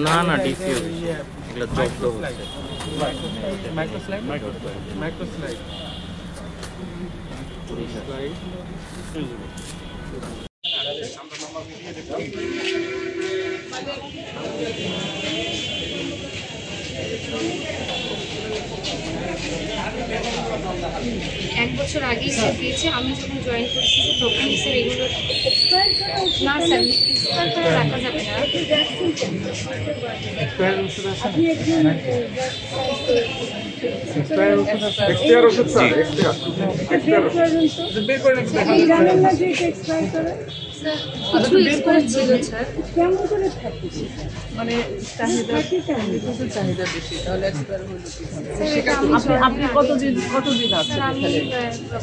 না না ডিসি এগুলো জব্দ হচ্ছে। মাইক্রোস্লাইড মাইক্রোস্লাইড এক বছর আগেই স্যার দিয়েছে। আমি যখন জয়েন করছি তখনই স্যার এগুলো না স্যার এক্সপায়ার করে রাখা যাবে না। কিছু এক্সপায়ার ছিল স্যার। কেমন করে থাকিস মানে চাহিদা বেশি, তাহলে এক্সপায়ার হলো কি? আপনি কতদিন আছেন আমি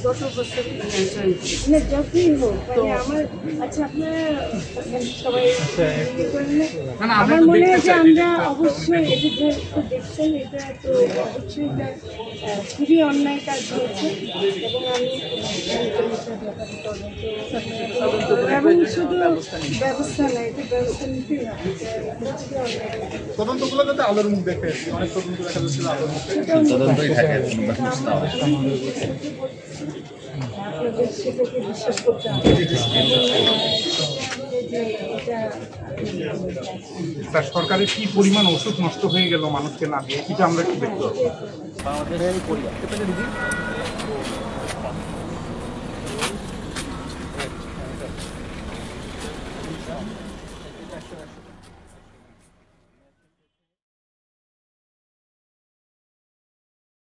গত বছর জয়েন করি। না যতই হোক মানে আমার আচ্ছা আপনারা সবাই আমার মনে হয় যে আমরা অবশ্যই এটা যে দেখছেন এটা তো অবশ্যই এটা খুবই অন্যায় কাজ হয়েছে এবং আমি এবং শুধু ব্যবস্থা নাই এটা ব্যবস্থা নিতেই হবে। তদন্তগুলো যাতে আলোর মুখ দেখে, অনেক তদন্ত দেখা যাচ্ছিল আলোর মুখ তদন্তই থাকে কোনো ব্যবস্থা হয়। আপনাদের সেটাকে বিশ্বাস করতে হবে। স্যার সরকারের কি পরিমাণ ওষুধ নষ্ট হয়ে গেল মানুষকে না দিয়ে, এটা আমরা কি দেখতে পাবো? বাংলাদেশ